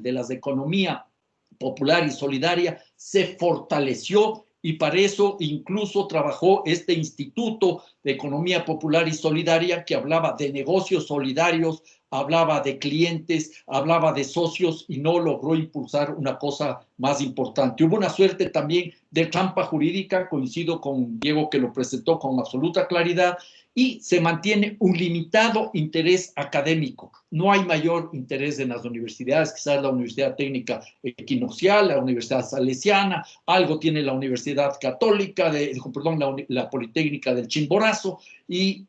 de las de economía popular y solidaria se fortaleció, y para eso incluso trabajó este Instituto de Economía Popular y Solidaria, que hablaba de negocios solidarios, hablaba de clientes, hablaba de socios, y no logró impulsar una cosa más importante. Hubo una suerte también de trampa jurídica, coincido con Diego que lo presentó con absoluta claridad, y se mantiene un limitado interés académico. No hay mayor interés en las universidades, quizás la Universidad Técnica Equinoccial, la Universidad Salesiana, algo tiene la Universidad Católica, la Politécnica del Chimborazo, y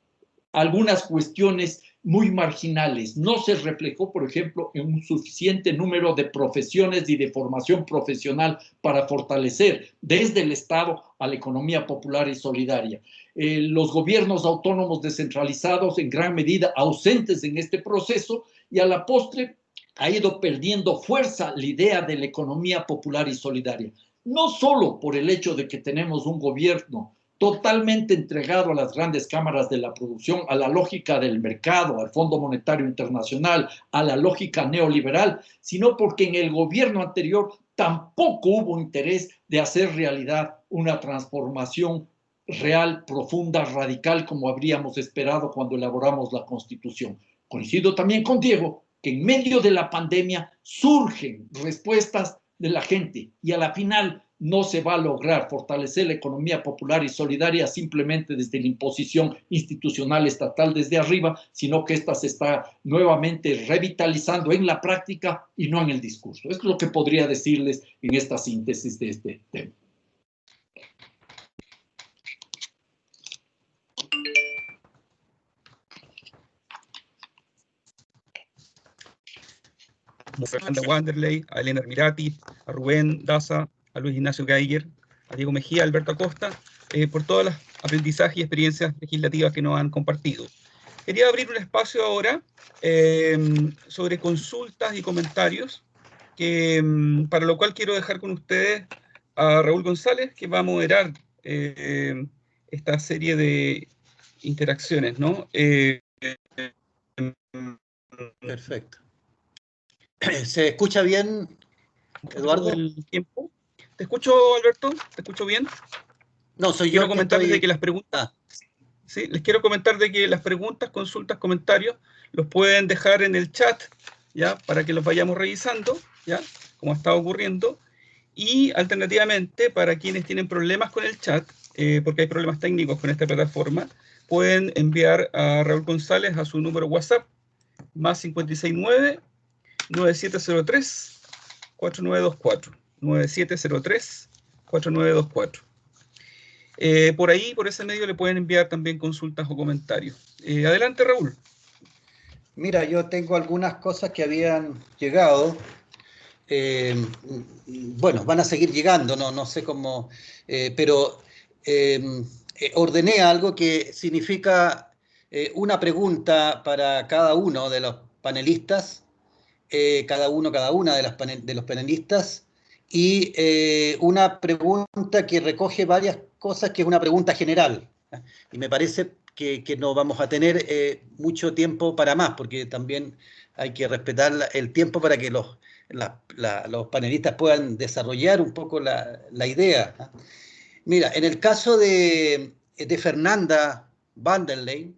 algunas cuestiones muy marginales. No se reflejó, por ejemplo, en un suficiente número de profesiones y de formación profesional para fortalecer desde el Estado a la economía popular y solidaria. Los gobiernos autónomos descentralizados, en gran medida ausentes en este proceso, y a la postre ha ido perdiendo fuerza la idea de la economía popular y solidaria. No solo por el hecho de que tenemos un gobierno totalmente entregado a las grandes cámaras de la producción, a la lógica del mercado, al Fondo Monetario Internacional, a la lógica neoliberal, sino porque en el gobierno anterior tampoco hubo interés de hacer realidad una transformación real, profunda, radical, como habríamos esperado cuando elaboramos la Constitución. Coincido también con Diego, que en medio de la pandemia surgen respuestas de la gente, y a la final no se va a lograr fortalecer la economía popular y solidaria simplemente desde la imposición institucional estatal desde arriba, sino que esta se está nuevamente revitalizando en la práctica y no en el discurso. Esto es lo que podría decirles en esta síntesis de este tema. A Fernanda Wanderley, a Elena Mirati, a Rubén Daza, a Luis Ignacio Geiger, a Diego Mejía, a Alberto Acosta, por todos los aprendizajes y experiencias legislativas que nos han compartido. Quería abrir un espacio ahora sobre consultas y comentarios, para lo cual quiero dejar con ustedes a Raúl González, que va a moderar esta serie de interacciones, ¿no? Perfecto. ¿Se escucha bien, Eduardo? El tiempo. ¿Te escucho, Alberto? ¿Te escucho bien? No, soy quiero yo. Comentarles de que las preguntas. Sí, les quiero comentar de que las preguntas, consultas, comentarios los pueden dejar en el chat, ya, para que los vayamos revisando, ya, como está ocurriendo. Y alternativamente, para quienes tienen problemas con el chat, porque hay problemas técnicos con esta plataforma, pueden enviar a Raúl González a su número WhatsApp, más 569 9703 4924. 9703 4924. Por ahí, por ese medio, le pueden enviar también consultas o comentarios. Adelante, Raúl. Mira, yo tengo algunas cosas que habían llegado. Bueno, van a seguir llegando, no sé cómo, pero ordené algo que significa una pregunta para cada uno de los panelistas, cada una de los panelistas, y una pregunta que recoge varias cosas, que es una pregunta general. Y me parece que no vamos a tener mucho tiempo para más, porque también hay que respetar el tiempo para que los panelistas puedan desarrollar un poco la idea. Mira, en el caso de Fernanda Vanderlei,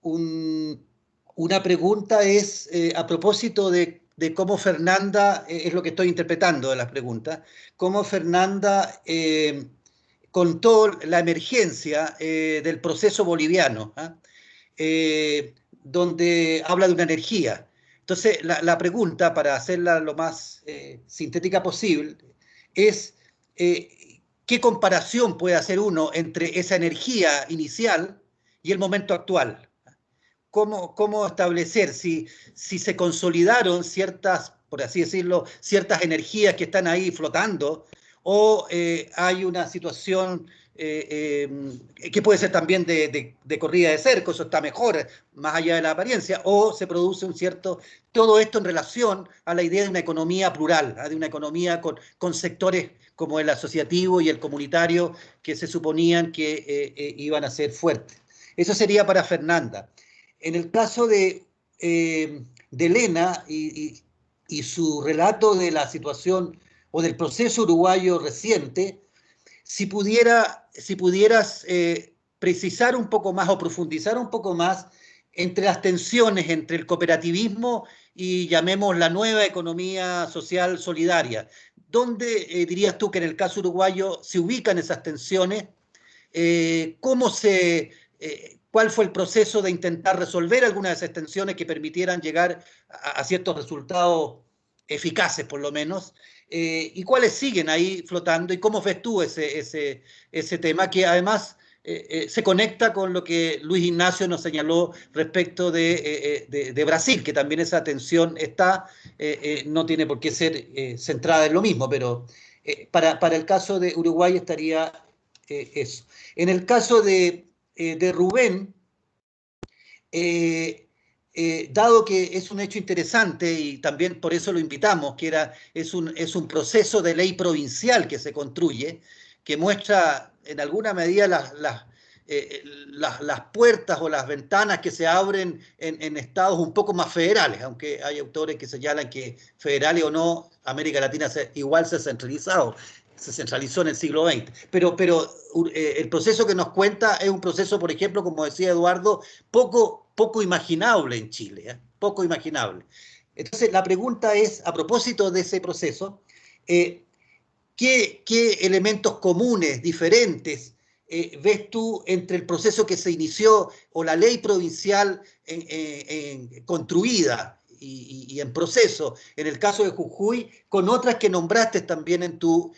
una pregunta es a propósito de cómo Fernanda, es lo que estoy interpretando de las preguntas, cómo Fernanda contó la emergencia del proceso boliviano, donde habla de una energía. Entonces, la pregunta, para hacerla lo más sintética posible, es ¿qué comparación puede hacer uno entre esa energía inicial y el momento actual? ¿Cómo establecer si se consolidaron ciertas, por así decirlo, ciertas energías que están ahí flotando, o hay una situación que puede ser también de corrida de cerco, eso está mejor, más allá de la apariencia, o se produce un cierto, todo esto en relación a la idea de una economía plural, de una economía con sectores como el asociativo y el comunitario que se suponían que iban a ser fuertes. Eso sería para Fernanda. En el caso de Elena y su relato de la situación o del proceso uruguayo reciente, si pudieras precisar un poco más o profundizar un poco más entre las tensiones entre el cooperativismo y, llamemos, la nueva economía social solidaria. ¿Dónde dirías tú que en el caso uruguayo se ubican esas tensiones? ¿Cuál fue el proceso de intentar resolver algunas de esas tensiones que permitieran llegar a ciertos resultados eficaces, por lo menos? ¿Y cuáles siguen ahí flotando? ¿Y cómo ves tú ese tema que además se conecta con lo que Luis Ignacio nos señaló respecto de Brasil, que también esa tensión está, no tiene por qué ser centrada en lo mismo, pero para el caso de Uruguay estaría eso. En el caso de Rubén, dado que es un hecho interesante y también por eso lo invitamos, que es un proceso de ley provincial que se construye, que muestra en alguna medida las puertas o las ventanas que se abren en estados un poco más federales, aunque hay autores que señalan que federales o no, América Latina igual se centralizó en el siglo XX. Pero el proceso que nos cuenta es un proceso, por ejemplo, como decía Eduardo, poco imaginable en Chile, ¿eh? Poco imaginable. Entonces, la pregunta es, a propósito de ese proceso, ¿qué elementos comunes, diferentes, ves tú entre el proceso que se inició o la ley provincial construida y en proceso, en el caso de Jujuy, con otras que nombraste también en tu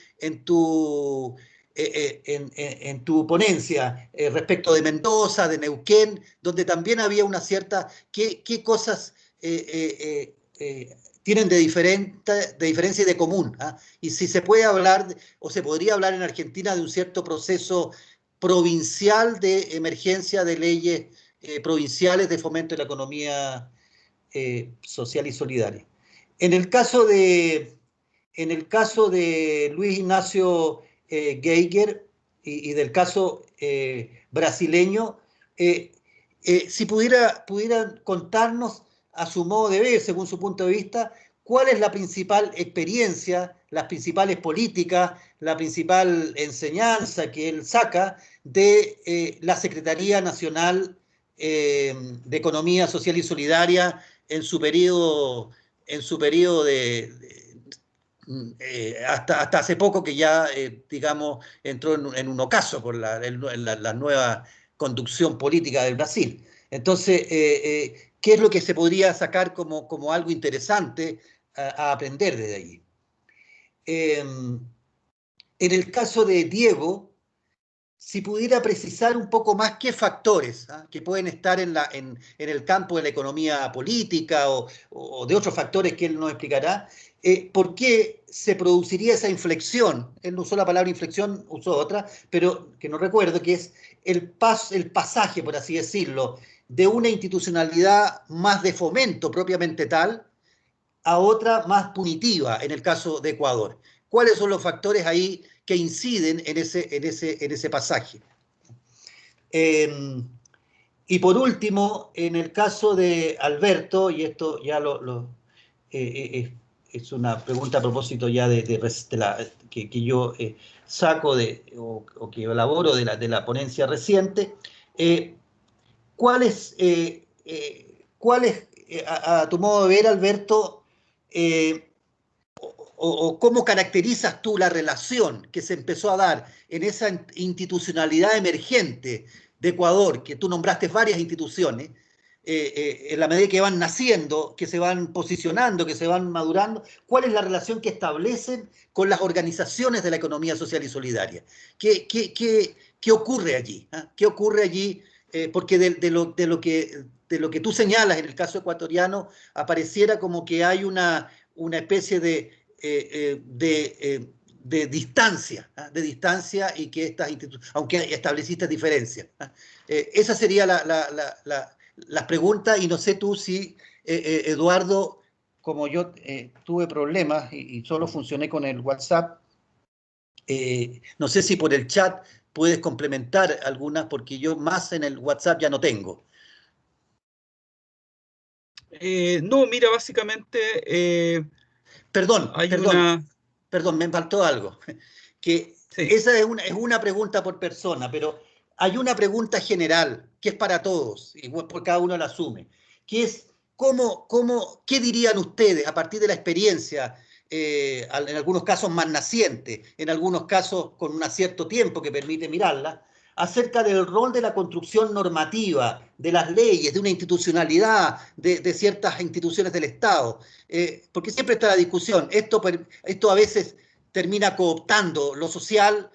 ponencia, respecto de Mendoza, de Neuquén, donde también había una cierta... ¿Qué cosas tienen de diferencia y de común? ¿Ah? Y si se puede hablar, o se podría hablar en Argentina de un cierto proceso provincial de emergencia de leyes provinciales de fomento de la economía social y solidaria. En el caso de Luis Ignacio Geiger y del caso brasileño, si pudieran contarnos a su modo de ver, según su punto de vista, cuál es la principal experiencia, las principales políticas, la principal enseñanza que él saca de la Secretaría Nacional de Economía Social y Solidaria en su periodo hasta hace poco, que ya, digamos, entró en un ocaso por la nueva conducción política del Brasil. Entonces, ¿qué es lo que se podría sacar como algo interesante a aprender desde allí? En el caso de Diego, si pudiera precisar un poco más qué factores que pueden estar en el campo de la economía política o de otros factores que él nos explicará, por qué se produciría esa inflexión. Él no usó la palabra inflexión, usó otra, pero que no recuerdo, que es el pasaje, por así decirlo, de una institucionalidad más de fomento propiamente tal a otra más punitiva, en el caso de Ecuador. ¿Cuáles son los factores ahí que inciden en ese pasaje? Y por último, en el caso de Alberto, y esto ya es una pregunta a propósito ya que yo saco o que elaboro de la ponencia reciente, ¿cuáles, a tu modo de ver, Alberto, o cómo caracterizas tú la relación que se empezó a dar en esa institucionalidad emergente de Ecuador, que tú nombraste varias instituciones, en la medida que van naciendo, que se van posicionando, que se van madurando? ¿Cuál es la relación que establecen con las organizaciones de la economía social y solidaria? ¿Qué ocurre allí? ¿Ah? ¿Qué ocurre allí? Porque de lo que tú señalas en el caso ecuatoriano, apareciera como que hay una especie de distancia, ¿eh? De distancia, y que estas instituciones, aunque estableciste diferencias. Esa sería las preguntas, y no sé tú si, Eduardo, como yo tuve problemas y solo funcioné con el WhatsApp, no sé si por el chat puedes complementar algunas, porque yo más en el WhatsApp ya no tengo. No, mira, básicamente Perdón, hay perdón, una... perdón, me faltó algo. Que Sí, esa es una pregunta por persona, pero hay una pregunta general que es para todos, y por cada uno la asume, que es ¿qué dirían ustedes a partir de la experiencia, en algunos casos más naciente, en algunos casos con un cierto tiempo que permite mirarla, acerca del rol de la construcción normativa, de las leyes, de una institucionalidad, de ciertas instituciones del Estado? Porque siempre está la discusión, esto a veces termina cooptando lo social,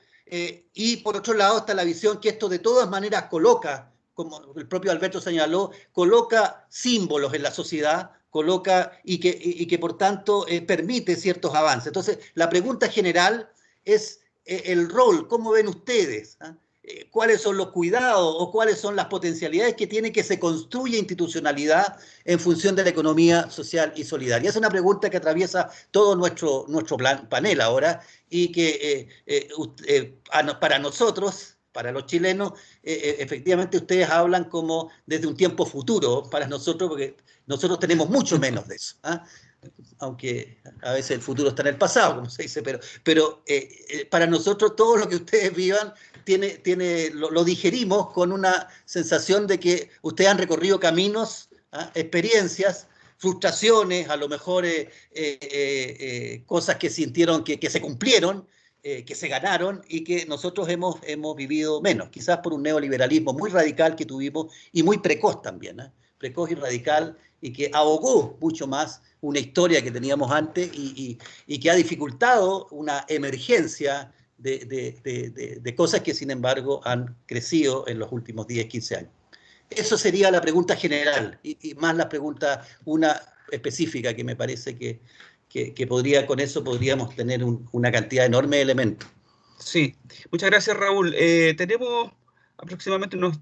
y por otro lado está la visión que esto de todas maneras coloca, como el propio Alberto señaló, coloca símbolos en la sociedad, coloca y que por tanto permite ciertos avances. Entonces, la pregunta general es el rol, ¿cómo ven ustedes? ¿Ah? ¿Cuáles son los cuidados o cuáles son las potencialidades que tiene que se construya institucionalidad en función de la economía social y solidaria? Es una pregunta que atraviesa todo nuestro panel ahora y que para nosotros, para los chilenos, efectivamente ustedes hablan como desde un tiempo futuro para nosotros, porque nosotros tenemos mucho menos de eso. ¿Ah? Aunque a veces el futuro está en el pasado, como se dice, pero para nosotros todo lo que ustedes vivan lo digerimos con una sensación de que ustedes han recorrido caminos, experiencias, frustraciones, a lo mejor cosas que sintieron que se cumplieron, que se ganaron y que nosotros hemos vivido menos, quizás por un neoliberalismo muy radical que tuvimos y muy precoz también, precoz y radical, y que ahogó mucho más una historia que teníamos antes y que ha dificultado una emergencia de cosas que sin embargo han crecido en los últimos 10, 15 años. Eso sería la pregunta general y más la pregunta, una específica que me parece que con eso podríamos tener una cantidad enorme de elementos. sí. Muchas gracias, Raúl. Tenemos aproximadamente unos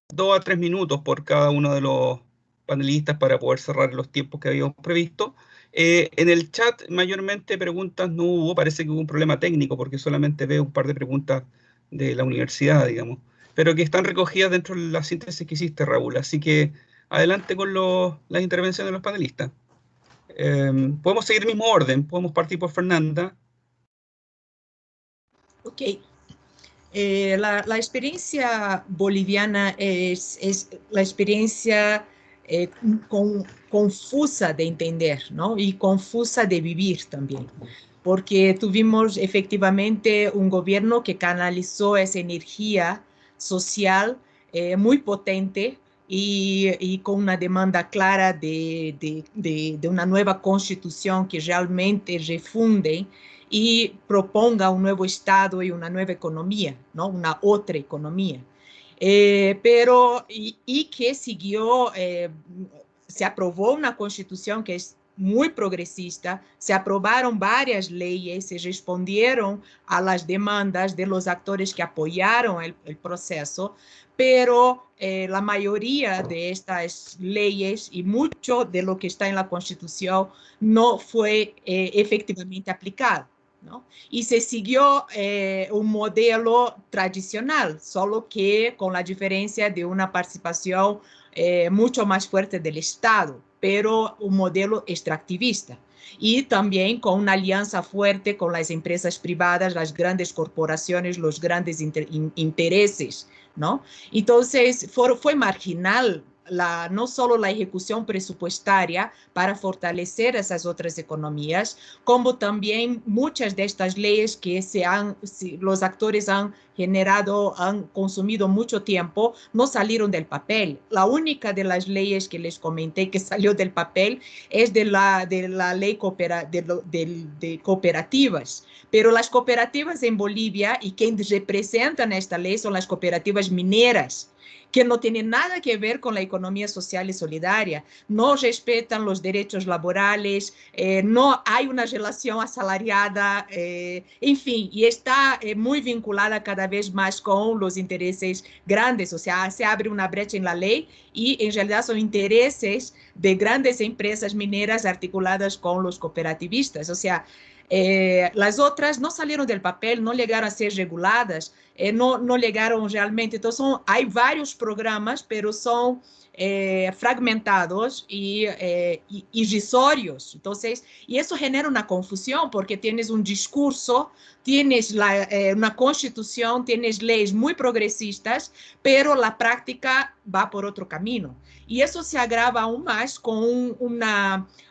2 a 3 minutos por cada uno de los panelistas para poder cerrar los tiempos que habíamos previsto. En el chat mayormente preguntas no hubo, parece que hubo un problema técnico porque solamente veo un par de preguntas de la universidad, digamos, pero que están recogidas dentro de la síntesis que hiciste, Raúl. Así que adelante con las intervenciones de los panelistas. Podemos seguir el mismo orden, podemos partir por Fernanda. Ok. La experiencia boliviana es la experiencia confusa de entender, ¿no? Y confusa de vivir también, porque tuvimos efectivamente un gobierno que canalizó esa energía social muy potente y con una demanda clara de una nueva constitución que realmente refunde y proponga un nuevo Estado y una nueva economía, ¿no? Una otra economía. Y que siguió, se aprobó una constitución que es muy progresista, se aprobaron varias leyes, se respondieron a las demandas de los actores que apoyaron el proceso, pero la mayoría de estas leyes y mucho de lo que está en la Constitución no fue efectivamente aplicado, ¿no? Y se siguió un modelo tradicional, solo que con la diferencia de una participación mucho más fuerte del Estado, pero un modelo extractivista. Y también con una alianza fuerte con las empresas privadas, las grandes corporaciones, los grandes intereses, ¿no? Entonces, fue marginal no solo la ejecución presupuestaria para fortalecer esas otras economías, como también muchas de estas leyes que los actores han generado, han consumido mucho tiempo, no salieron del papel. La única de las leyes que les comenté que salió del papel es de la ley de cooperativas. Pero las cooperativas en Bolivia y quienes representan esta ley son las cooperativas mineras, que no tienen nada que ver con la economía social y solidaria, no respetan los derechos laborales, no hay una relación asalariada, en fin, y está muy vinculada cada vez más con los intereses grandes, o sea, se abre una brecha en la ley y en realidad son intereses de grandes empresas mineras articuladas con los cooperativistas, o sea, Las otras no salieron del papel, no llegaron a ser reguladas, no llegaron realmente. Entonces, hay varios programas, pero son fragmentados y irrisorios. Entonces, y eso genera una confusión porque tienes un discurso, tienes una constitución, tienes leyes muy progresistas, pero la práctica va por otro camino. Y eso se agrava aún más con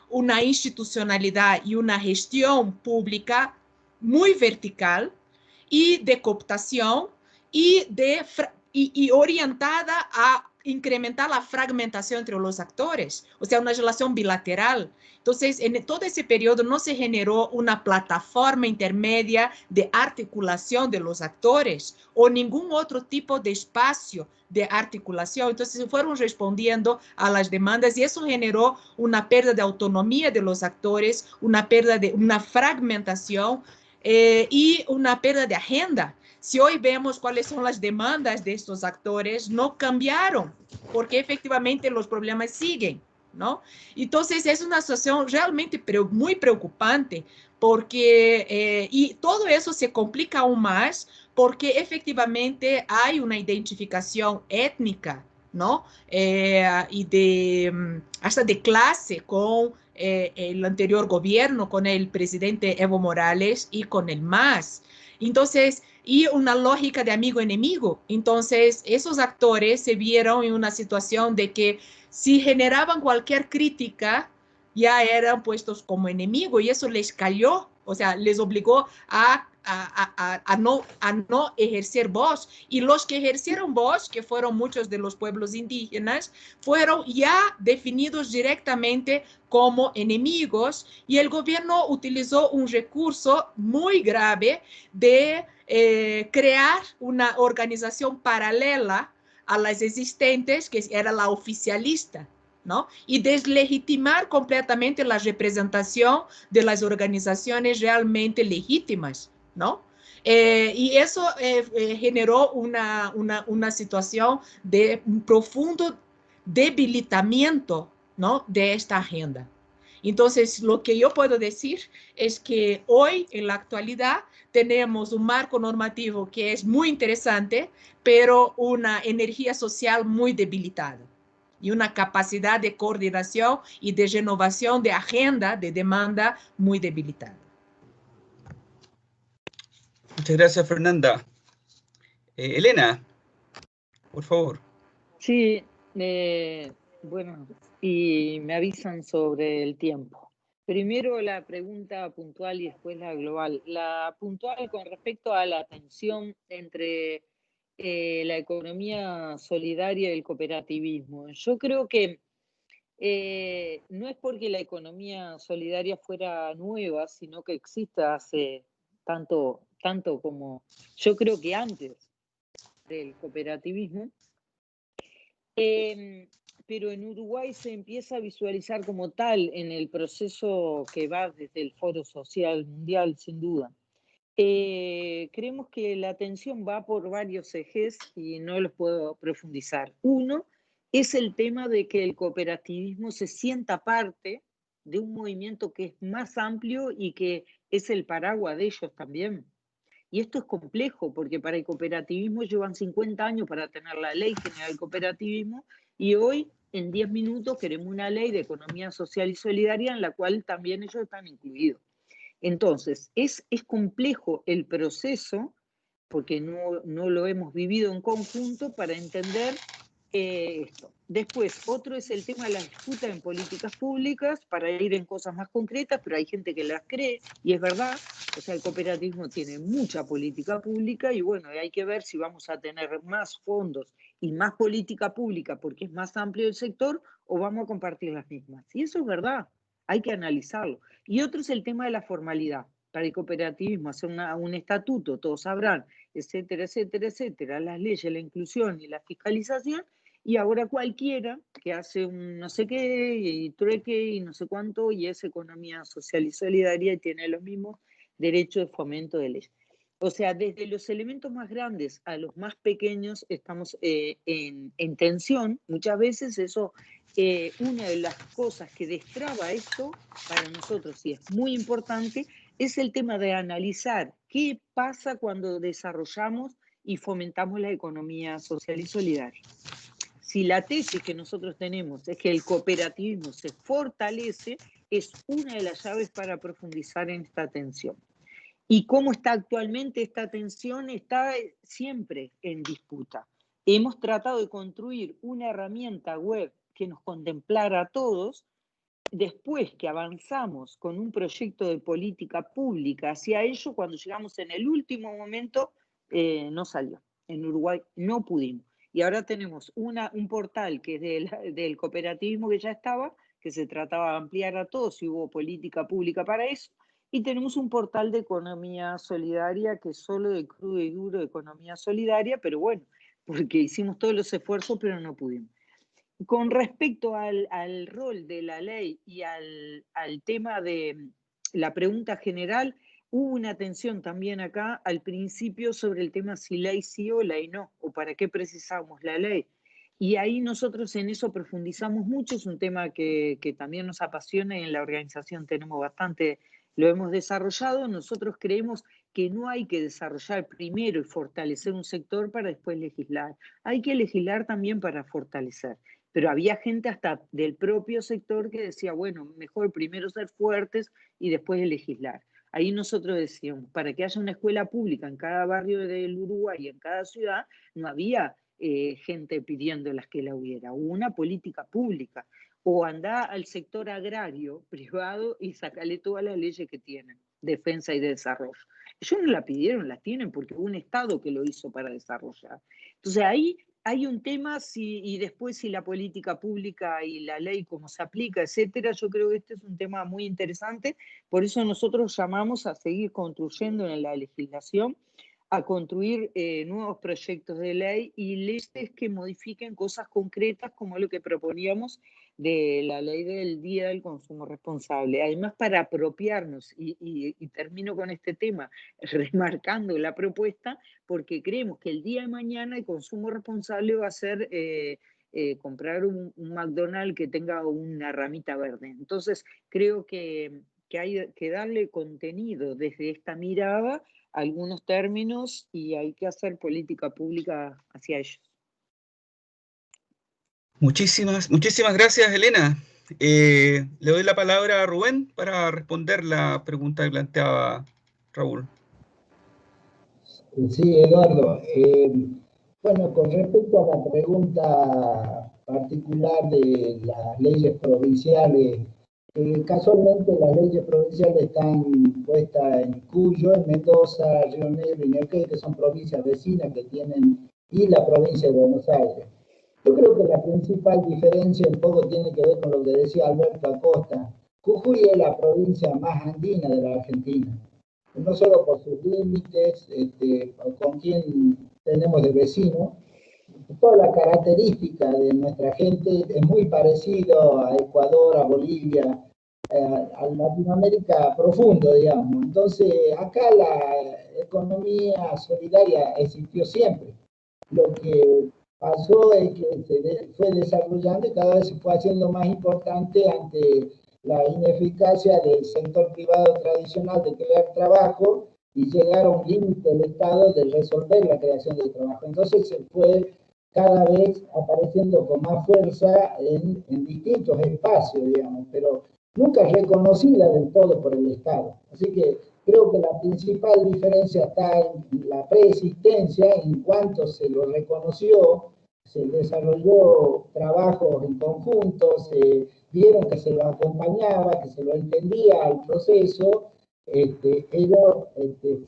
una institucionalidad y una gestión pública muy vertical y de cooptación y orientada a incrementar la fragmentación entre los actores, o sea, una relación bilateral. Entonces, en todo ese periodo no se generó una plataforma intermedia de articulación de los actores o ningún otro tipo de espacio de articulación. Entonces, fueron respondiendo a las demandas y eso generó una pérdida de autonomía de los actores, una fragmentación y una pérdida de agenda. Si hoy vemos cuáles son las demandas de estos actores, no cambiaron, porque efectivamente los problemas siguen, ¿no? Entonces, es una situación realmente muy preocupante, porque, y todo eso se complica aún más, porque efectivamente hay una identificación étnica, ¿no? Y hasta de clase con el anterior gobierno, con el presidente Evo Morales y con el MAS. Entonces, y una lógica de amigo-enemigo. Entonces, esos actores se vieron en una situación de que si generaban cualquier crítica, ya eran puestos como enemigo y eso les cayó, o sea, les obligó a no ejercer voz. Y los que ejercieron voz, que fueron muchos de los pueblos indígenas, fueron ya definidos directamente como enemigos y el gobierno utilizó un recurso muy grave de crear una organización paralela a las existentes, que era la oficialista, ¿no? Y deslegitimar completamente la representación de las organizaciones realmente legítimas, ¿no? Y eso generó una situación de un profundo debilitamiento, ¿no? De esta agenda. Entonces, lo que yo puedo decir es que hoy, en la actualidad, tenemos un marco normativo que es muy interesante, pero una energía social muy debilitada y una capacidad de coordinación y de renovación de agenda, de demanda muy debilitada. Muchas gracias, Fernanda. Elena, por favor. Sí, bueno, y me avisan sobre el tiempo. Primero la pregunta puntual y después la global. La puntual con respecto a la tensión entre la economía solidaria y el cooperativismo. Yo creo que no es porque la economía solidaria fuera nueva, sino que existe hace tanto como, yo creo que antes del cooperativismo. Pero en Uruguay se empieza a visualizar como tal en el proceso que va desde el Foro Social Mundial, sin duda. Creemos que la atención va por varios ejes y no los puedo profundizar. Uno es el tema de que el cooperativismo se sienta parte de un movimiento que es más amplio y que es el paraguas de ellos también. Y esto es complejo porque para el cooperativismo llevan 50 años para tener la ley general del cooperativismo y hoy en 10 minutos queremos una ley de economía social y solidaria en la cual también ellos están incluidos. Entonces, es complejo el proceso porque no lo hemos vivido en conjunto para entender esto. Después, otro es el tema de la disputa en políticas públicas para ir en cosas más concretas, pero hay gente que las cree y es verdad. O sea, el cooperativismo tiene mucha política pública y bueno, hay que ver si vamos a tener más fondos y más política pública porque es más amplio el sector o vamos a compartir las mismas. Y eso es verdad, hay que analizarlo. Y otro es el tema de la formalidad. Para el cooperativismo hacer un estatuto, todos sabrán, etcétera, etcétera, etcétera, las leyes, la inclusión y la fiscalización, y ahora cualquiera que hace un no sé qué y trueque y no sé cuánto y es economía social y solidaria y tiene los mismos derechos de fomento de ley. O sea, desde los elementos más grandes a los más pequeños estamos en tensión. Muchas veces eso, una de las cosas que destraba esto para nosotros, y es muy importante, es el tema de analizar qué pasa cuando desarrollamos y fomentamos la economía social y solidaria. Si la tesis que nosotros tenemos es que el cooperativismo se fortalece, es una de las llaves para profundizar en esta tensión. ¿Y cómo está actualmente esta tensión? Está siempre en disputa. Hemos tratado de construir una herramienta web que nos contemplara a todos. Después que avanzamos con un proyecto de política pública hacia ello, cuando llegamos en el último momento, no salió. En Uruguay no pudimos. Y ahora tenemos un portal que es del cooperativismo que ya estaba, que se trataba de ampliar a todos y hubo política pública para eso. Y tenemos un portal de economía solidaria que es solo de crudo y duro de economía solidaria, pero bueno, porque hicimos todos los esfuerzos, pero no pudimos. Con respecto al rol de la ley y al tema de la pregunta general, hubo una tensión también acá al principio sobre el tema si ley sí o ley no, o para qué precisamos la ley. Y ahí nosotros en eso profundizamos mucho, es un tema que también nos apasiona y en la organización tenemos bastante, lo hemos desarrollado. Nosotros creemos que no hay que desarrollar primero y fortalecer un sector para después legislar. Hay que legislar también para fortalecer. Pero había gente hasta del propio sector que decía, bueno, mejor primero ser fuertes y después legislar. Ahí nosotros decíamos, para que haya una escuela pública en cada barrio del Uruguay, en cada ciudad, no había gente pidiéndolas que la hubiera. Hubo una política pública. O andá al sector agrario, privado, y sacale todas las leyes que tienen, defensa y desarrollo. Ellos no la pidieron, la tienen, porque hubo un Estado que lo hizo para desarrollar. Entonces ahí hay un tema y después si la política pública y la ley cómo se aplica, etcétera. Yo creo que este es un tema muy interesante. Por eso nosotros llamamos a seguir construyendo en la legislación, a construir nuevos proyectos de ley y leyes que modifiquen cosas concretas como lo que proponíamos de la ley del Día del Consumo Responsable. Además, para apropiarnos, y termino con este tema, remarcando la propuesta, porque creemos que el día de mañana el consumo responsable va a ser comprar un McDonald's que tenga una ramita verde. Entonces, creo que hay que darle contenido desde esta mirada a algunos términos y hay que hacer política pública hacia ellos. Muchísimas gracias, Elena. Le doy la palabra a Rubén para responder la pregunta que planteaba Raúl. Sí, Eduardo. Bueno, con respecto a la pregunta particular de las leyes provinciales, casualmente las leyes provinciales están puestas en Cuyo, en Mendoza, Río Negro y Neuquén, que son provincias vecinas que tienen, y la provincia de Buenos Aires. Yo creo que la principal diferencia un poco tiene que ver con lo que decía Alberto Acosta. Jujuy es la provincia más andina de la Argentina, no solo por sus límites, con quien tenemos de vecino, toda la característica de nuestra gente es muy parecido a Ecuador, a Bolivia, a Latinoamérica profundo, digamos. Entonces, acá la economía solidaria existió siempre. Lo que pasó es que se fue desarrollando y cada vez se fue haciendo más importante ante la ineficacia del sector privado tradicional de crear trabajo y llegar a un límite del Estado de resolver la creación de trabajo. Entonces se fue cada vez apareciendo con más fuerza en distintos espacios, digamos, pero nunca reconocida del todo por el Estado. Así que creo que la principal diferencia está en la preexistencia, en cuanto se lo reconoció, se desarrolló trabajos en conjunto, se vieron que se lo acompañaba, que se lo entendía al proceso, ello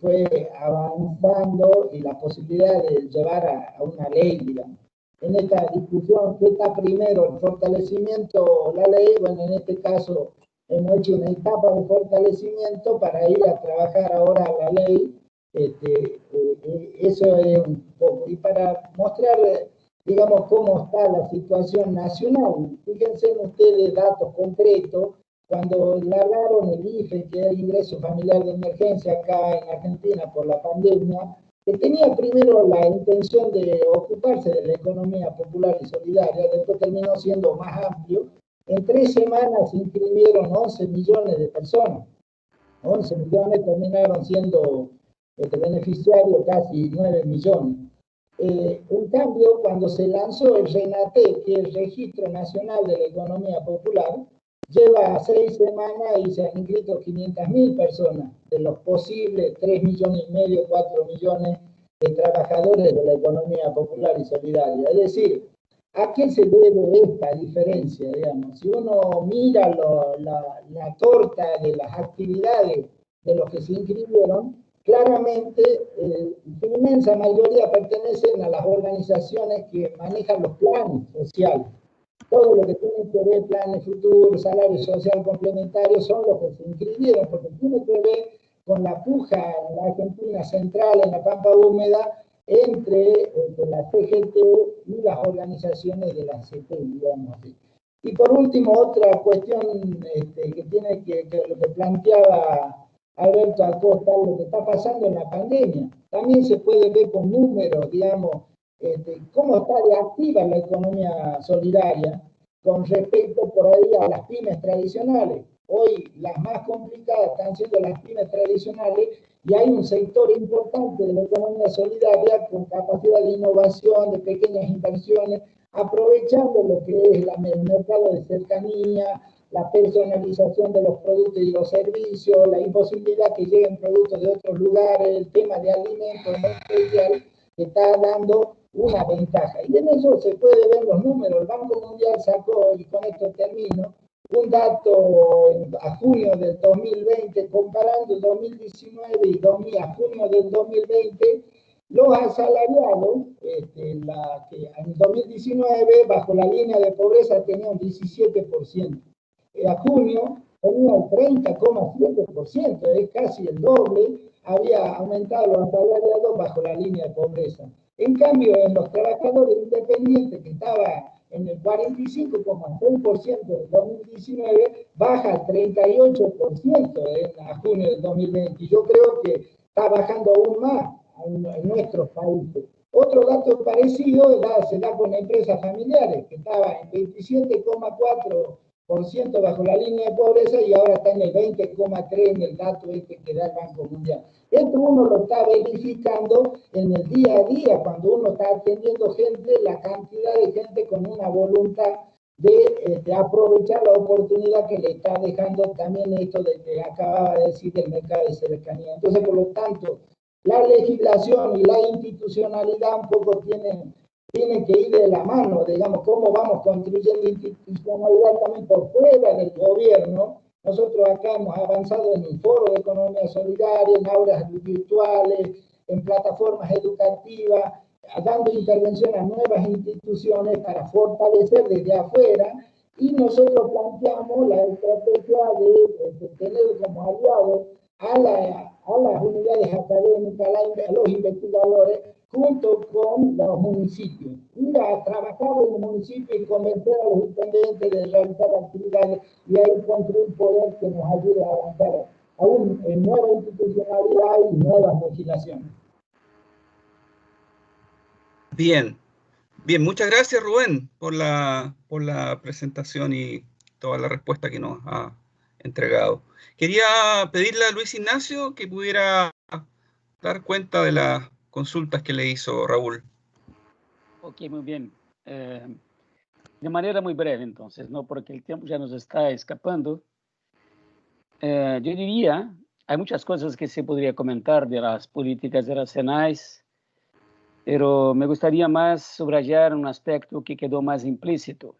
fue avanzando y la posibilidad de llevar a una ley, digamos. En esta discusión, ¿qué está primero, el fortalecimiento o la ley? Bueno, en este caso hemos hecho una etapa de fortalecimiento para ir a trabajar ahora la ley. Eso es un poco. Y para mostrar, digamos, cómo está la situación nacional, fíjense ustedes datos concretos. Cuando largaron el IFE, que es el ingreso familiar de emergencia acá en Argentina por la pandemia, que tenía primero la intención de ocuparse de la economía popular y solidaria, después terminó siendo más amplio. En 3 semanas se inscribieron 11 millones de personas. 11 millones terminaron siendo beneficiarios casi 9 millones. En cambio, cuando se lanzó el RENATE, que es el Registro Nacional de la Economía Popular, lleva 6 semanas y se han inscrito 500.000 personas, de los posibles 3 millones y medio, 4 millones de trabajadores de la economía popular y solidaria. Es decir, ¿a qué se debe esta diferencia? Digamos? Si uno mira la torta de las actividades de los que se inscribieron, claramente la inmensa mayoría pertenecen a las organizaciones que manejan los planes sociales. Todo lo que tiene que ver planes futuros, salario social complementario, son los que se inscribieron, porque tiene que ver con la puja en la Argentina central, en la Pampa Húmeda, entre la CGT y las organizaciones de la CT, digamos así. Y por último, otra cuestión que tiene que lo que planteaba Alberto Acosta, lo que está pasando en la pandemia. También se puede ver con números, digamos, cómo está de activa la economía solidaria con respecto por ahí a las pymes tradicionales. Hoy las más complicadas están siendo las pymes tradicionales y hay un sector importante de la economía solidaria con capacidad de innovación, de pequeñas inversiones, aprovechando lo que es el mercado de cercanía, la personalización de los productos y los servicios, la imposibilidad que lleguen productos de otros lugares, el tema de alimentos especial, que está dando una ventaja. Y en eso se puede ver los números. El Banco Mundial sacó, y con esto termino, un dato a junio del 2020, comparando el 2019 y a junio del 2020, los asalariados, que en 2019, bajo la línea de pobreza, tenían un 17%. A junio tenía el 30,7%, es casi el doble, había aumentado los asalariados bajo la línea de pobreza. En cambio, en los trabajadores independientes, que estaba en el 45,6% del 2019, baja al 38% a junio del 2020. Yo creo que está bajando aún más en nuestros países. Otro dato parecido se da con empresas familiares, que estaba en 27,4% bajo la línea de pobreza y ahora está en el 20,3% en el dato que da el Banco Mundial. Esto uno lo está verificando en el día a día, cuando uno está atendiendo gente, la cantidad de gente con una voluntad de aprovechar la oportunidad que le está dejando también esto de que acababa de decir el mercado de cercanía. Entonces, por lo tanto, la legislación y la institucionalidad un poco tienen que ir de la mano, digamos, cómo vamos construyendo institucionalidad también por fuera del gobierno. Nosotros acá hemos avanzado en un foro de economía solidaria, en aulas virtuales, en plataformas educativas, dando intervención a nuevas instituciones para fortalecer desde afuera, y nosotros planteamos la estrategia de tener como aliados a las unidades académicas, a los investigadores, junto con los municipios. Ir a trabajar en el municipio y convencer a los intendentes de realizar actividades y ahí construir poder que nos ayude a avanzar aún en nueva institucionalidad y nuevas legislaciones. Bien, muchas gracias, Rubén, por la presentación y toda la respuesta que nos ha entregado. Quería pedirle a Luis Ignacio que pudiera dar cuenta de las consultas que le hizo Raúl. Ok, muy bien. De manera muy breve, entonces, ¿no? Porque el tiempo ya nos está escapando. Yo diría, hay muchas cosas que se podría comentar de las políticas de las SENAIS, pero me gustaría más subrayar un aspecto que quedó más implícito,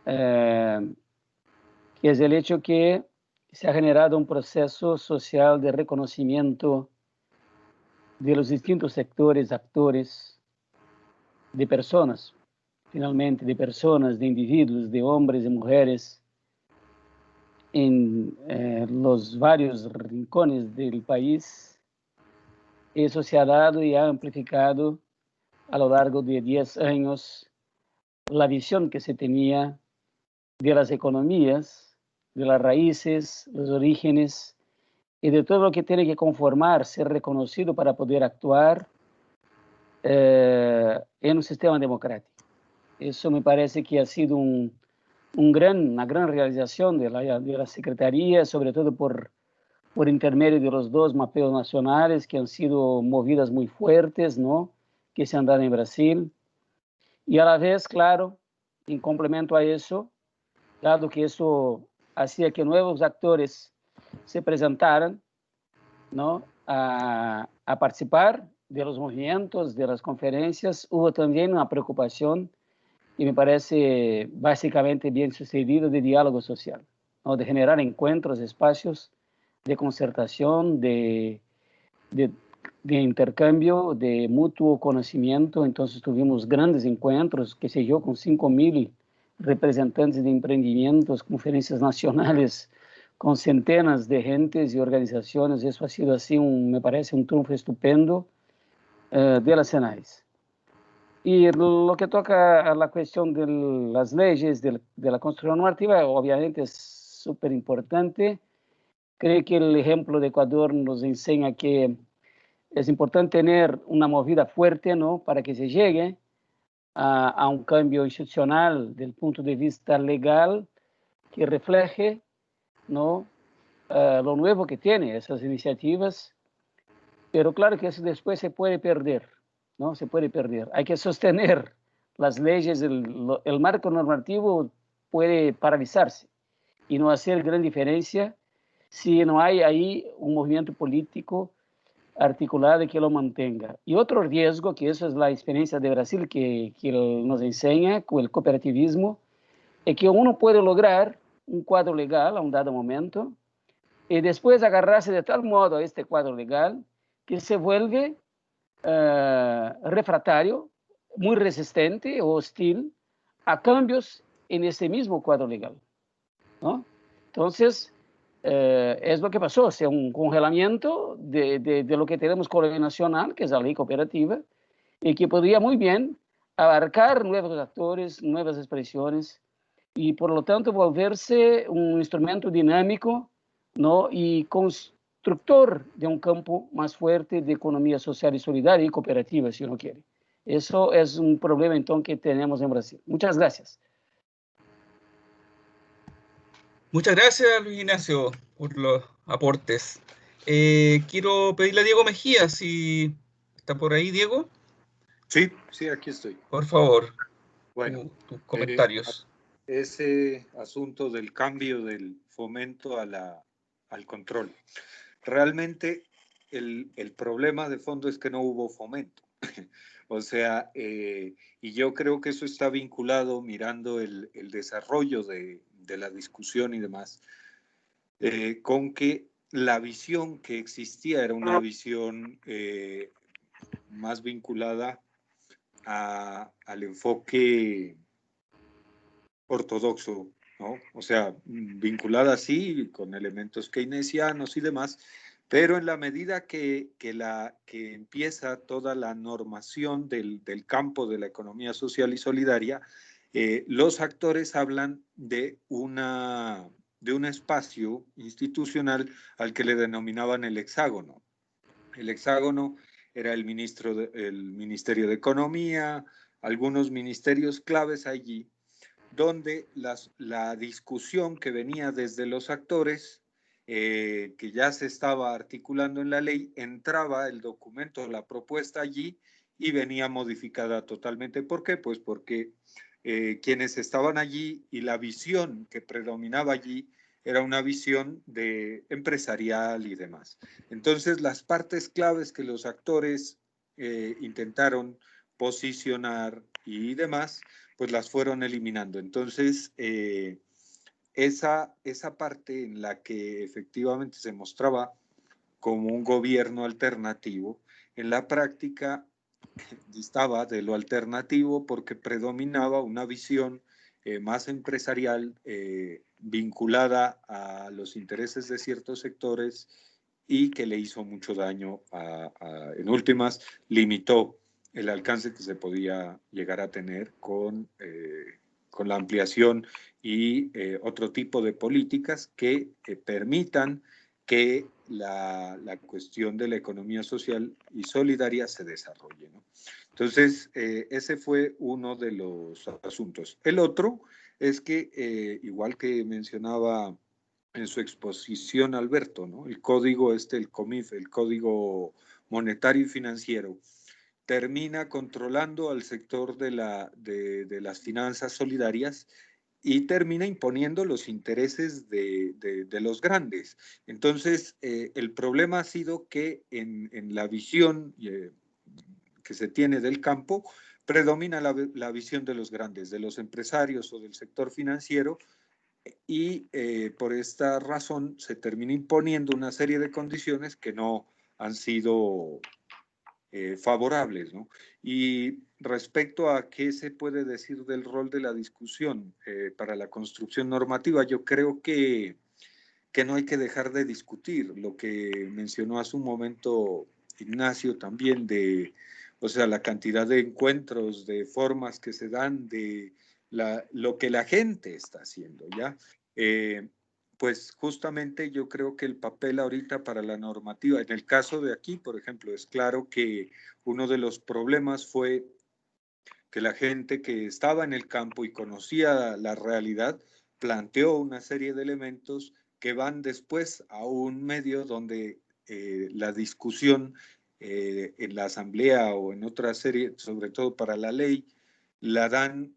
que es el hecho que se ha generado un proceso social de reconocimiento de los distintos sectores, actores, de personas, finalmente, de personas, de individuos, de hombres y mujeres, en los varios rincones del país. Eso se ha dado y ha amplificado a lo largo de 10 años la visión que se tenía de las economías, de las raíces, los orígenes y de todo lo que tiene que conformar, ser reconocido para poder actuar en un sistema democrático. Eso me parece que ha sido una gran realización de la Secretaría, sobre todo por por intermedio de los dos mapeos nacionales que han sido movidas muy fuertes, ¿no? Que se han dado en Brasil. Y a la vez, claro, en complemento a eso, dado que eso hacía que nuevos actores se presentaran, ¿no? a participar de los movimientos, de las conferencias, hubo también una preocupación, y me parece básicamente bien sucedido, de diálogo social, ¿no? De generar encuentros, espacios de concertación, de intercambio, de mutuo conocimiento. Entonces tuvimos grandes encuentros, qué sé yo, con 5.000 representantes de emprendimientos, conferencias nacionales, con centenas de gentes y organizaciones. Eso ha sido así, me parece, un triunfo estupendo de las CENAIS. Y lo que toca a la cuestión de las leyes, de la construcción normativa, obviamente es súper importante. Creo que el ejemplo de Ecuador nos enseña que es importante tener una movida fuerte, ¿no? Para que se llegue a un cambio institucional del punto de vista legal que refleje, ¿no? Lo nuevo que tiene esas iniciativas, pero claro que eso después se puede perder, ¿no? Se puede perder. Hay que sostener las leyes, el marco normativo puede paralizarse y no hacer gran diferencia si no hay ahí un movimiento político articulado que lo mantenga. Y otro riesgo, que eso es la experiencia de Brasil que nos enseña con el cooperativismo, es que uno puede lograr un cuadro legal a un dado momento y después agarrarse de tal modo a este cuadro legal que se vuelve refractario, muy resistente o hostil a cambios en ese mismo cuadro legal, ¿no? Entonces, es lo que pasó, o sea, un congelamiento de lo que tenemos con la ley nacional, que es la ley cooperativa, y que podría muy bien abarcar nuevos actores, nuevas expresiones, y por lo tanto volverse un instrumento dinámico, ¿no? Y constructor de un campo más fuerte de economía social y solidaria y cooperativa, si uno quiere. Eso es un problema entonces que tenemos en Brasil. Muchas gracias. Muchas gracias, Luis Ignacio, por los aportes. Quiero pedirle a Diego Mejía, si está por ahí, Diego. Sí, sí, aquí estoy. Por favor, bueno, tus comentarios. Ese asunto del cambio del fomento al control. Realmente el problema de fondo es que no hubo fomento. O sea, y yo creo que eso está vinculado, mirando el desarrollo de la discusión y demás, con que la visión que existía era una visión más vinculada al enfoque ortodoxo, ¿no? O sea, vinculada así, con elementos keynesianos y demás, pero en la medida que empieza toda la normación del campo de la economía social y solidaria, los actores hablan de un espacio institucional al que le denominaban el hexágono. El hexágono era el Ministerio de Economía, algunos ministerios claves allí, donde la discusión que venía desde los actores, que ya se estaba articulando en la ley, entraba el documento, la propuesta allí, y venía modificada totalmente. ¿Por qué? Pues porque quienes estaban allí y la visión que predominaba allí era una visión empresarial y demás. Entonces, las partes claves que los actores intentaron posicionar y demás, pues las fueron eliminando. Entonces, esa parte en la que efectivamente se mostraba como un gobierno alternativo, en la práctica distaba de lo alternativo porque predominaba una visión más empresarial, vinculada a los intereses de ciertos sectores, y que le hizo mucho daño en últimas, limitó el alcance que se podía llegar a tener con la ampliación y otro tipo de políticas que permitan que la cuestión de la economía social y solidaria se desarrolle, ¿no? Entonces, ese fue uno de los asuntos. El otro es que, igual que mencionaba en su exposición, Alberto, ¿no? El código el COMIF, el Código Monetario y Financiero, termina controlando al sector de las finanzas solidarias y termina imponiendo los intereses de los grandes. Entonces, el problema ha sido que en la visión que se tiene del campo, predomina la visión de los grandes, de los empresarios o del sector financiero, y por esta razón se termina imponiendo una serie de condiciones que no han sido favorables, ¿no? Y respecto a qué se puede decir del rol de la discusión para la construcción normativa, yo creo que no hay que dejar de discutir lo que mencionó hace un momento Ignacio también o sea, la cantidad de encuentros, de formas que se dan, de lo que la gente está haciendo, ¿ya? Pues justamente yo creo que el papel ahorita para la normativa, en el caso de aquí, por ejemplo, es claro que uno de los problemas fue que la gente que estaba en el campo y conocía la realidad planteó una serie de elementos que van después a un medio donde la discusión en la asamblea o en otra serie, sobre todo para la ley, la dan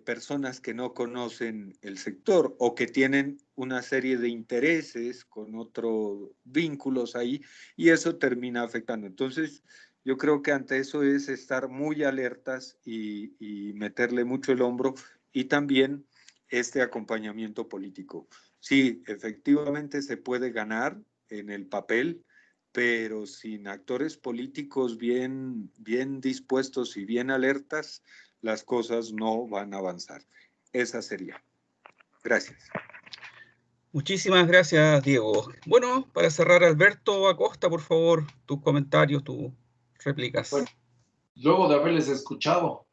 personas que no conocen el sector o que tienen una serie de intereses con otros vínculos ahí, y eso termina afectando. Entonces, yo creo que ante eso es estar muy alertas y meterle mucho el hombro, y también este acompañamiento político. Sí, efectivamente se puede ganar en el papel, pero sin actores políticos bien dispuestos y bien alertas, las cosas no van a avanzar. Esa sería. Gracias. Muchísimas gracias, Diego. Bueno, para cerrar, Alberto Acosta, por favor, tus comentarios, tus réplicas. Bueno, luego de haberles escuchado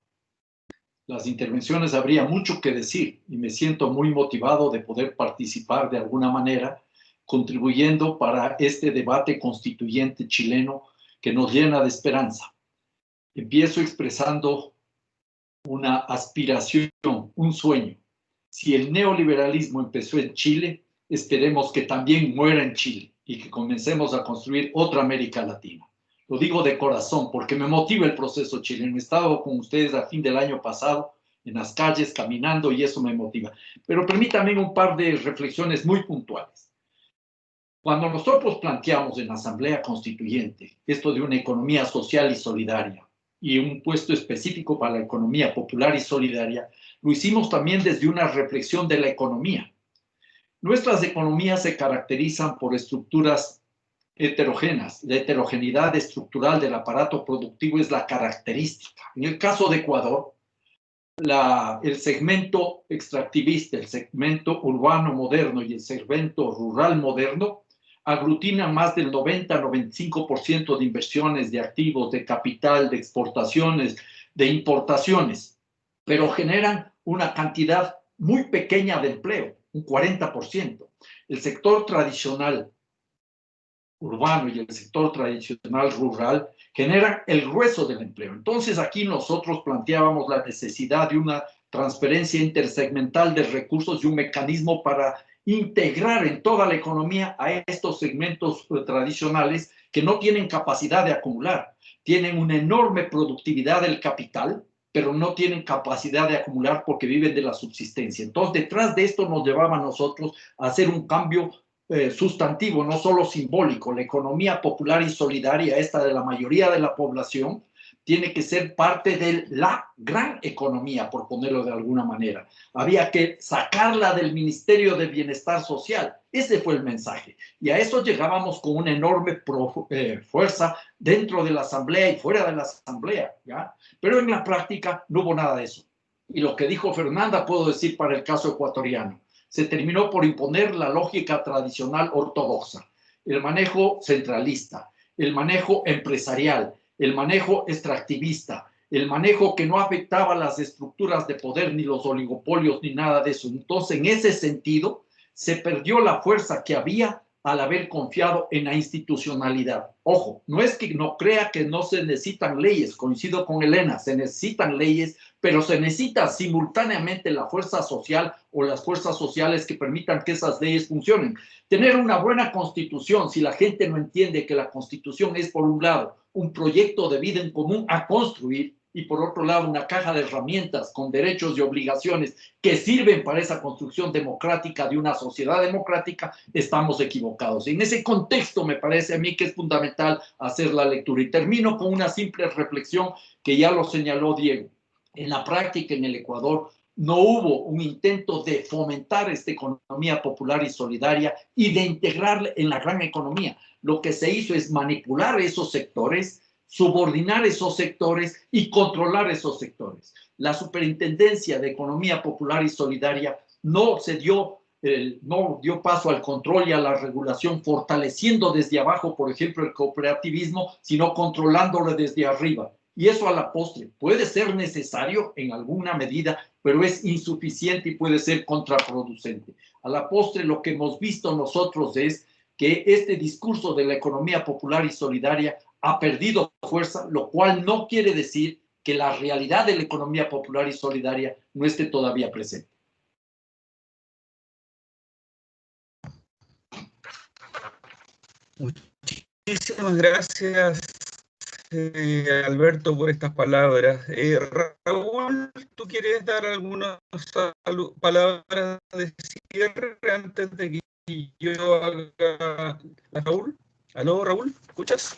las intervenciones, habría mucho que decir y me siento muy motivado de poder participar de alguna manera, contribuyendo para este debate constituyente chileno que nos llena de esperanza. Empiezo expresando una aspiración, un sueño. Si el neoliberalismo empezó en Chile, esperemos que también muera en Chile y que comencemos a construir otra América Latina. Lo digo de corazón porque me motiva el proceso chileno. He estado con ustedes a fin del año pasado en las calles caminando y eso me motiva. Pero permítanme un par de reflexiones muy puntuales. Cuando nosotros planteamos en la Asamblea Constituyente esto de una economía social y solidaria y un puesto específico para la economía popular y solidaria, lo hicimos también desde una reflexión de la economía. Nuestras economías se caracterizan por estructuras heterogéneas. La heterogeneidad estructural del aparato productivo es la característica. En el caso de Ecuador, el segmento extractivista, el segmento urbano moderno y el segmento rural moderno aglutinan más del 90-95% de inversiones, de activos, de capital, de exportaciones, de importaciones, pero generan una cantidad muy pequeña de empleo, un 40%. El sector tradicional urbano y el sector tradicional rural generan el grueso del empleo. Entonces aquí nosotros planteábamos la necesidad de una transferencia intersegmental de recursos y un mecanismo para integrar en toda la economía a estos segmentos tradicionales que no tienen capacidad de acumular, tienen una enorme productividad del capital, pero no tienen capacidad de acumular porque viven de la subsistencia. Entonces, detrás de esto nos llevaba a nosotros a hacer un cambio sustantivo, no solo simbólico. La economía popular y solidaria, esta de la mayoría de la población, tiene que ser parte de la gran economía, por ponerlo de alguna manera. Había que sacarla del Ministerio de Bienestar Social. Ese fue el mensaje. Y a eso llegábamos con una enorme fuerza dentro de la Asamblea y fuera de la Asamblea, ¿ya? Pero en la práctica no hubo nada de eso. Y lo que dijo Fernanda puedo decir para el caso ecuatoriano. Se terminó por imponer la lógica tradicional ortodoxa, el manejo centralista, el manejo empresarial, el manejo extractivista, el manejo que no afectaba las estructuras de poder, ni los oligopolios, ni nada de eso. Entonces, en ese sentido, se perdió la fuerza que había al haber confiado en la institucionalidad. Ojo, no es que no crea que no se necesitan leyes, coincido con Elena, se necesitan leyes pero se necesita simultáneamente la fuerza social o las fuerzas sociales que permitan que esas leyes funcionen. Tener una buena constitución, si la gente no entiende que la constitución es, por un lado, un proyecto de vida en común a construir, y por otro lado una caja de herramientas con derechos y obligaciones que sirven para esa construcción democrática de una sociedad democrática, estamos equivocados. En ese contexto me parece a mí que es fundamental hacer la lectura. Y termino con una simple reflexión que ya lo señaló Diego. En la práctica en el Ecuador no hubo un intento de fomentar esta economía popular y solidaria y de integrarla en la gran economía. Lo que se hizo es manipular esos sectores, subordinar esos sectores y controlar esos sectores. La Superintendencia de Economía Popular y Solidaria no dio paso al control y a la regulación, fortaleciendo desde abajo, por ejemplo, el cooperativismo, sino controlándolo desde arriba. Y eso a la postre puede ser necesario en alguna medida, pero es insuficiente y puede ser contraproducente. A la postre lo que hemos visto nosotros es que este discurso de la economía popular y solidaria ha perdido fuerza, lo cual no quiere decir que la realidad de la economía popular y solidaria no esté todavía presente. Muchísimas gracias, Alberto, por estas palabras. Raúl, ¿tú quieres dar algunas palabras de cierre antes de que yo haga la Raúl? ¿Aló, Raúl? ¿Escuchas?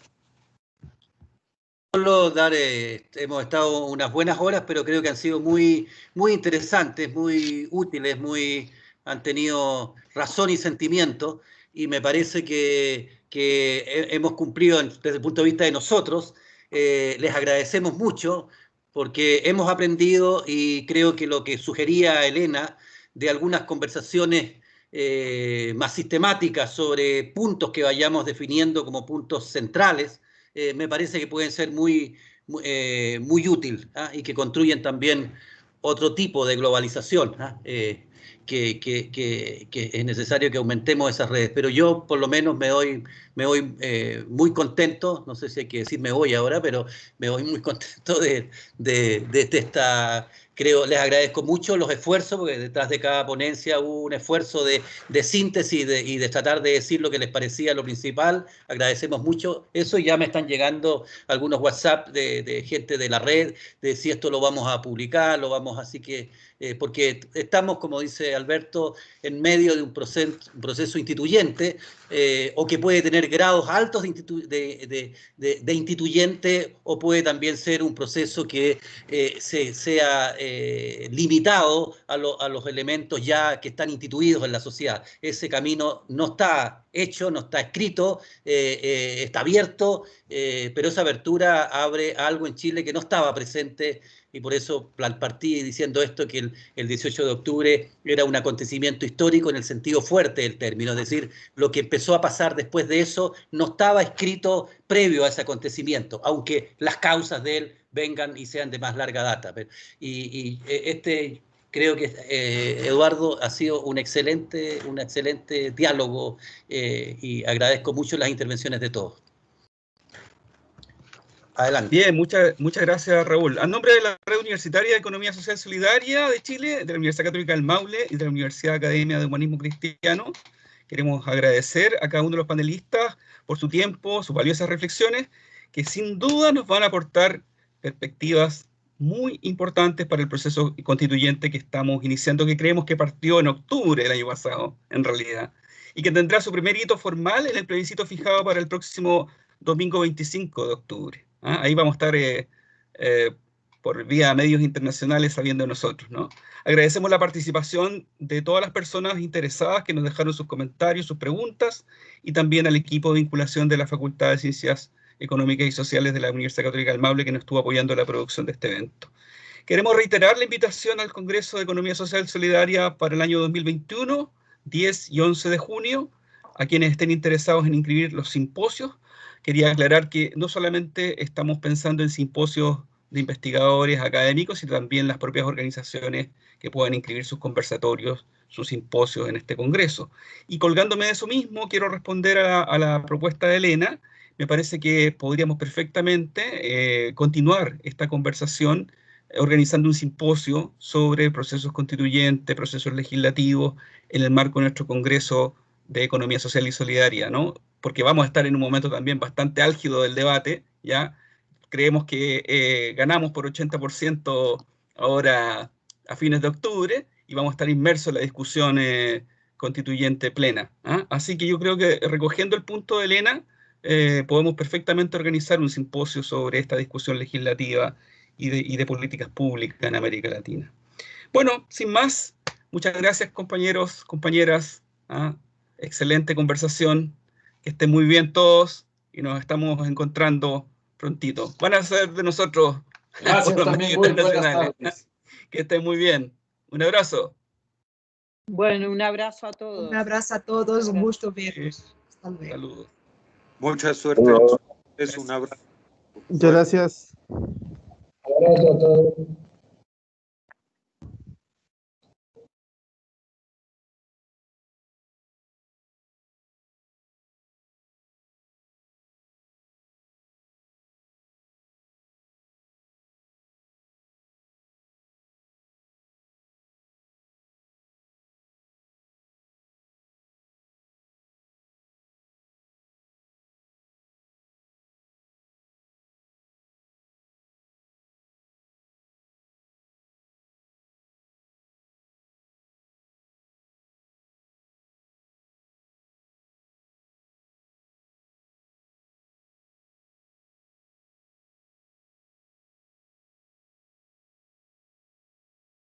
Solo dar, hemos estado unas buenas horas, pero creo que han sido muy, muy interesantes, muy útiles, han tenido razón y sentimiento, y me parece que hemos cumplido desde el punto de vista de nosotros. Les agradecemos mucho porque hemos aprendido, y creo que lo que sugería Elena de algunas conversaciones más sistemáticas sobre puntos que vayamos definiendo como puntos centrales, me parece que pueden ser muy útil, ¿ah? Y que construyen también otro tipo de globalización, ¿ah? Que es necesario que aumentemos esas redes. Pero yo por lo menos me voy muy contento, no sé si hay que decir me voy ahora, pero me voy muy contento de esta... Creo, les agradezco mucho los esfuerzos, porque detrás de cada ponencia hubo un esfuerzo de síntesis y de tratar de decir lo que les parecía lo principal. Agradecemos mucho eso, y ya me están llegando algunos WhatsApp de gente de la red, de si esto lo vamos a publicar, así que, porque estamos, como dice Alberto, en medio de un proceso instituyente, o que puede tener grados altos de instituyente, o puede también ser un proceso que sea limitado a los elementos ya que están instituidos en la sociedad. Ese camino no está hecho, no está escrito, está abierto, pero esa abertura abre algo en Chile que no estaba presente, y por eso partí diciendo esto, que el 18 de octubre era un acontecimiento histórico en el sentido fuerte del término, es decir, lo que empezó a pasar después de eso no estaba escrito previo a ese acontecimiento, aunque las causas de él vengan y sean de más larga data. Creo que Eduardo ha sido un excelente diálogo, y agradezco mucho las intervenciones de todos. Adelante. Bien, muchas gracias, Raúl. A nombre de la Red Universitaria de Economía Social Solidaria de Chile, de la Universidad Católica del Maule y de la Universidad Academia de Humanismo Cristiano, queremos agradecer a cada uno de los panelistas por su tiempo, sus valiosas reflexiones, que sin duda nos van a aportar perspectivas muy importantes para el proceso constituyente que estamos iniciando, que creemos que partió en octubre del año pasado, en realidad, y que tendrá su primer hito formal en el plebiscito fijado para el próximo domingo 25 de octubre. ¿Ah? Ahí vamos a estar por vía medios internacionales sabiendo de nosotros, ¿no? Agradecemos la participación de todas las personas interesadas que nos dejaron sus comentarios, sus preguntas, y también al equipo de vinculación de la Facultad de Ciencias Económicas y Sociales de la Universidad Católica del Maule, que nos estuvo apoyando la producción de este evento. Queremos reiterar la invitación al Congreso de Economía Social y Solidaria para el año 2021, 10 y 11 de junio, a quienes estén interesados en inscribir los simposios. Quería aclarar que no solamente estamos pensando en simposios de investigadores académicos, sino también las propias organizaciones que puedan inscribir sus conversatorios, sus simposios en este congreso. Y colgándome de eso mismo, quiero responder a la propuesta de Elena. Me parece que podríamos perfectamente continuar esta conversación organizando un simposio sobre procesos constituyentes, procesos legislativos, en el marco de nuestro Congreso de Economía Social y Solidaria, ¿no? Porque vamos a estar en un momento también bastante álgido del debate, ¿ya? Creemos que ganamos por 80% ahora a fines de octubre y vamos a estar inmersos en la discusión constituyente plena. ¿Ah? Así que yo creo que recogiendo el punto de Elena, podemos perfectamente organizar un simposio sobre esta discusión legislativa y de políticas públicas en América Latina. Bueno, sin más, muchas gracias compañeros, compañeras. ¿Ah? Excelente conversación. Que estén muy bien todos y nos estamos encontrando prontito. Van a ser de nosotros. Gracias también, muy buenas tardes. Que estén muy bien. Un abrazo. Bueno, un abrazo a todos. Un abrazo a todos, un gusto verlos. Hasta luego. Saludos. Mucha suerte. Es un abrazo. Muchas gracias. Abrazo a todos.